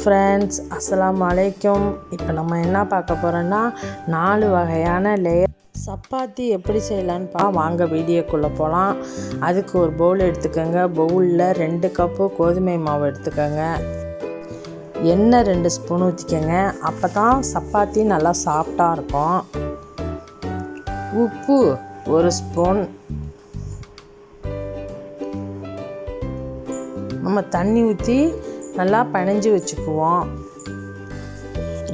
Friends, அஸ்ஸலாமு அலைக்கும். இப்போ நம்ம என்ன பார்க்க போகிறோன்னா 4 வகையான லேயர் சப்பாத்தி எப்படி செய்யலான்னு வாங்க வீடியோக்குள்ளே போகலாம். அதுக்கு ஒரு பவுல் எடுத்துக்கோங்க. பவுலில் 2 கப்பு கோதுமை மாவு எடுத்துக்கோங்க. எண்ணெய் 2 ஸ்பூன் ஊற்றிக்கோங்க. அப்போ தான் சப்பாத்தி நல்லா சாஃப்டாக இருக்கும். உப்பு 1 ஸ்பூன். நம்ம தண்ணி ஊற்றி நல்லா பிணைஞ்சி வச்சுக்குவோம்.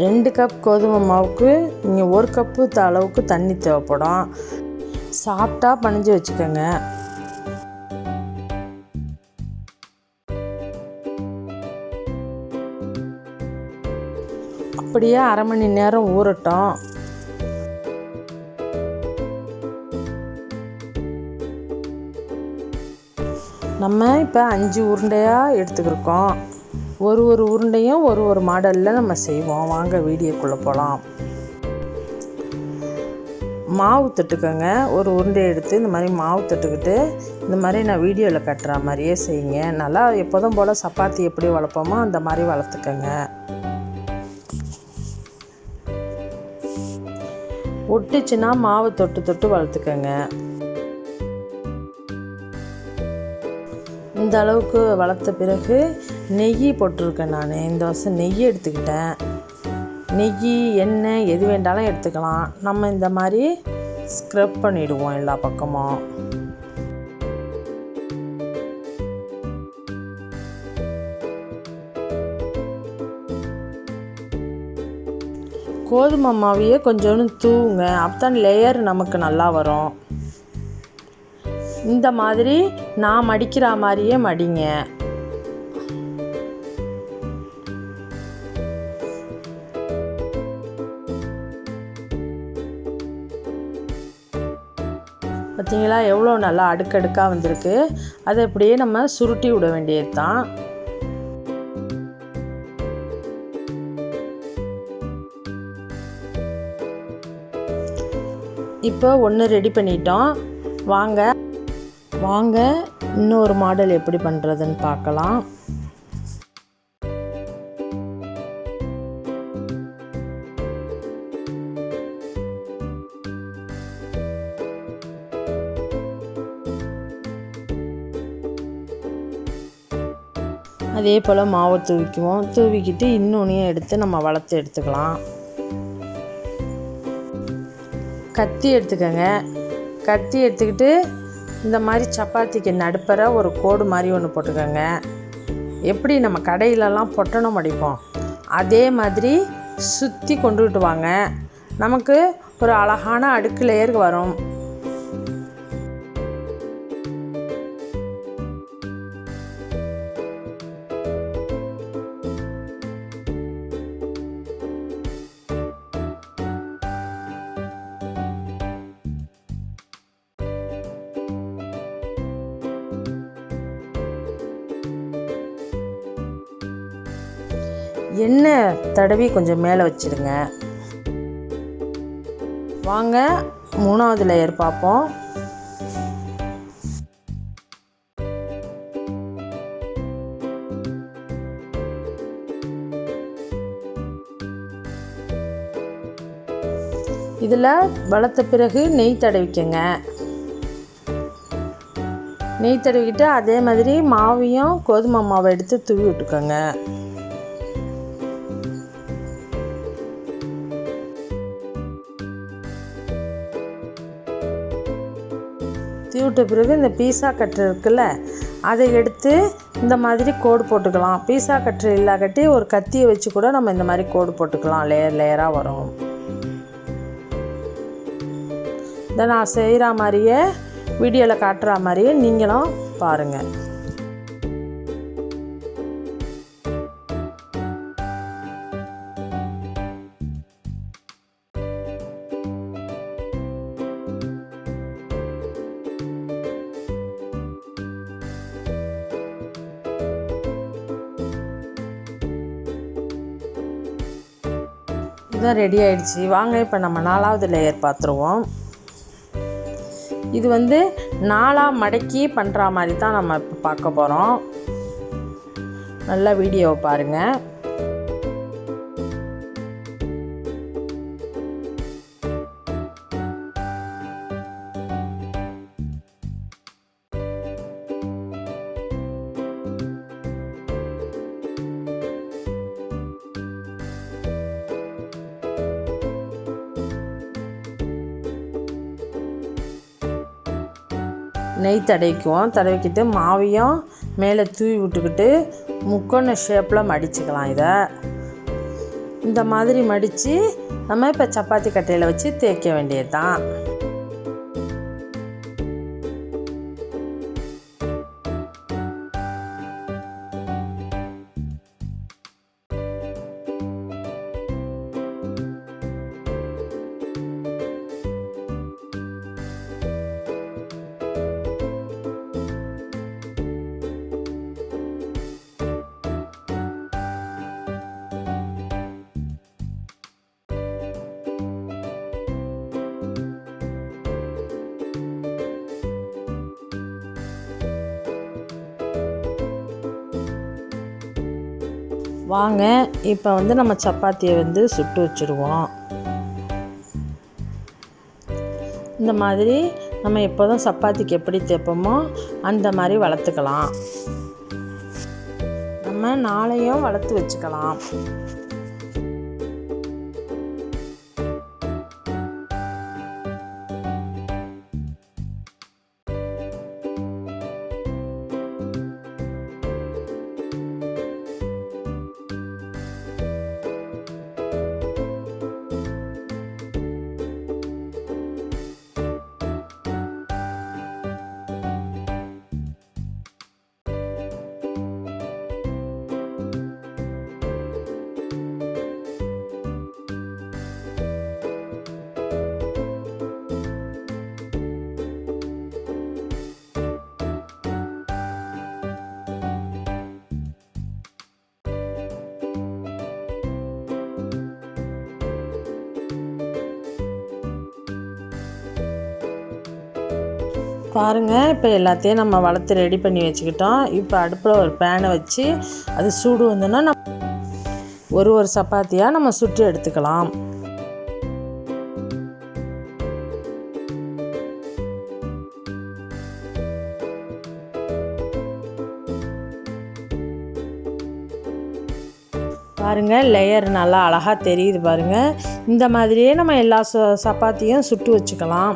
2 கப் கோதுமை மாவுக்கு நீங்கள் 1 கப்பு அளவுக்கு தண்ணி தேவைப்படும். சாஃப்டாக பிணைஞ்சி வச்சுக்கோங்க. அப்படியே அரை மணி நேரம் ஊறட்டும். நம்ம இப்போ 5 உருண்டையாக எடுத்துக்கிருக்கோம். ஒரு உருண்டையும் ஒரு மாடலில் நம்ம செய்வோம். வாங்க வீடியோக்குள்ளே போகலாம். மாவு தட்டுக்கோங்க. ஒரு உருண்டை எடுத்து இந்த மாதிரி மாவு தட்டுக்கிட்டு இந்த மாதிரி நான் வீடியோவில் கட்டுற மாதிரியே செய்யுங்க. நல்லா எப்போதும் போல் சப்பாத்தி எப்படி வளர்ப்போமோ அந்த மாதிரி வளர்த்துக்கோங்க. ஒட்டுச்சுன்னா மாவு தொட்டு வளர்த்துக்கோங்க. இந்த அளவுக்கு வளர்த்த பிறகு நெய் போட்டிருக்கேன். நான் இந்த வருஷம் நெய் எடுத்துக்கிட்டேன். நெய், எண்ணெய் எது வேண்டாலும் எடுத்துக்கலாம். நம்ம இந்த மாதிரி ஸ்க்ரப் பண்ணிவிடுவோம் எல்லா பக்கமும். கோதுமை மாவையே கொஞ்சோண்டு தூவுங்க. அப்போ தான் லேயர் நமக்கு நல்லா வரும். இந்த மாதிரி நான் மடிக்கிற மாதிரியே மடிங்க. பார்த்தீங்களா எவ்வளோ நல்லா அடுக்கடுக்காக வந்திருக்கு. அதை அப்படியே நம்ம சுருட்டி விட வேண்டியது தான். இப்போ ஒன்று ரெடி பண்ணிட்டோம். வாங்க இன்னொரு மாடல் எப்படி பண்ணுறதுன்னு பார்க்கலாம். அதே போல் மாவை தூவிக்கிட்டு இன்னொன்றையும் எடுத்து நம்ம வளர்த்து எடுத்துக்கலாம். கத்தி எடுத்துக்கோங்க. கத்தி எடுத்துக்கிட்டு இந்த மாதிரி சப்பாத்திக்கு நடுப்பற ஒரு கோடு மாதிரி ஒன்று போட்டுக்கோங்க. எப்படி நம்ம கடையிலலாம் பொட்டணம் அடிப்போம் அதே மாதிரி சுற்றி கொண்டுக்கிட்டு வாங்க. நமக்கு ஒரு அழகான அடுக்கு லேயர் வரும். எண்ணெய் தடவி கொஞ்சம் மேலே வச்சுருங்க. வாங்க 3வது லேயர் பார்ப்போம். இதில் வளர்த்த பிறகு நெய் தடவிக்கங்க. நெய் தடவிக்கிட்டு அதே மாதிரி மாவையும் கோதுமை மாவை எடுத்து தூவி விட்டுக்கோங்க. தூவிட்ட பிறகு இந்த பீஸா கட்டர் இருக்குல்ல அதை எடுத்து இந்த மாதிரி கோடு போட்டுக்கலாம். பீஸா கட்டர் இல்லாட்டி ஒரு கத்தியை வச்சு கூட நம்ம இந்த மாதிரி கோடு போட்டுக்கலாம். லேயராக வரும். இதை நான் செய்கிற மாதிரியே வீடியோவில் காட்டுற மாதிரியே நீங்களும் பாருங்கள். இதான் ரெடி ஆகிடுச்சு. வாங்க இப்போ நம்ம 4வது லேயர் பார்த்துருவோம். இது 4ஆக மடக்கி பண்ணுற மாதிரி தான் நம்ம இப்போ பார்க்க போகிறோம். நல்லா வீடியோவை பாருங்கள். நெய் தடவிக்கிட்டு மாவையும் மேலே தூவி விட்டுக்கிட்டு முக்கோண ஷேப்பில் மடிச்சுக்கலாம். இதை இந்த மாதிரி மடித்து நம்ம இப்போ சப்பாத்தி கட்டையில் வச்சு தேய்க்க வேண்டியது தான். வாங்க இப்போ நம்ம சப்பாத்தியை சுட்டு வச்சுடுவோம். இந்த மாதிரி நம்ம எப்போதும் சப்பாத்திக்கு எப்படி தேய்ப்போமோ அந்த மாதிரி வளர்த்துக்கலாம். நம்ம நாளையும் வளர்த்து வச்சுக்கலாம். பாருங்கள், இப்போ எல்லாத்தையும் நம்ம வளர்த்து ரெடி பண்ணி வச்சுக்கிட்டோம். இப்போ அடுப்பில் ஒரு பேனை வச்சு அது சூடு வந்தோன்னா ஒரு சப்பாத்தியாக நம்ம சுட்டு எடுத்துக்கலாம். பாருங்கள், லேயர் நல்லா அழகாக தெரியுது பாருங்கள். இந்த மாதிரியே நம்ம எல்லா சப்பாத்தியும் சுட்டு வச்சுக்கலாம்.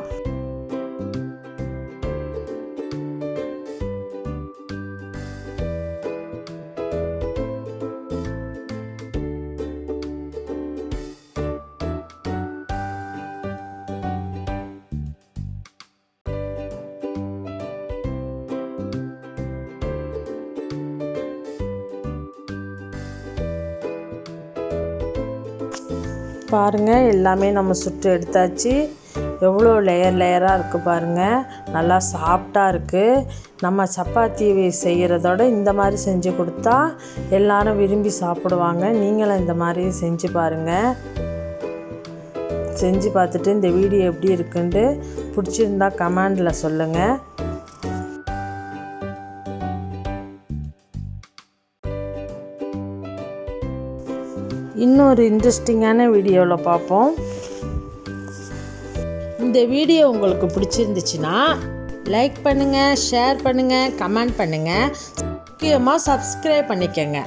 பாருங்கள், எல்லாமே நம்ம சுட்டு எடுத்தாச்சு. எவ்வளோ லேயராக இருக்குது பாருங்கள். நல்லா சாஃப்டாக இருக்குது. நம்ம சப்பாத்தி செய்கிறதோட இந்த மாதிரி செஞ்சு கொடுத்தா எல்லோரும் விரும்பி சாப்பிடுவாங்க. நீங்களும் இந்த மாதிரி செஞ்சு பாருங்கள். செஞ்சு பார்த்துட்டு இந்த வீடியோ எப்படி இருக்குன்ட்டு பிடிச்சிருந்தா கமெண்டில் சொல்லுங்கள். இன்னொரு இன்ட்ரெஸ்டிங்கான வீடியோவில் பார்ப்போம். இந்த வீடியோ உங்களுக்கு பிடிச்சிருந்துச்சுன்னா லைக் பண்ணுங்கள், ஷேர் பண்ணுங்கள், கமெண்ட் பண்ணுங்கள். முக்கியமாக சப்ஸ்கிரைப் பண்ணிக்கோங்க.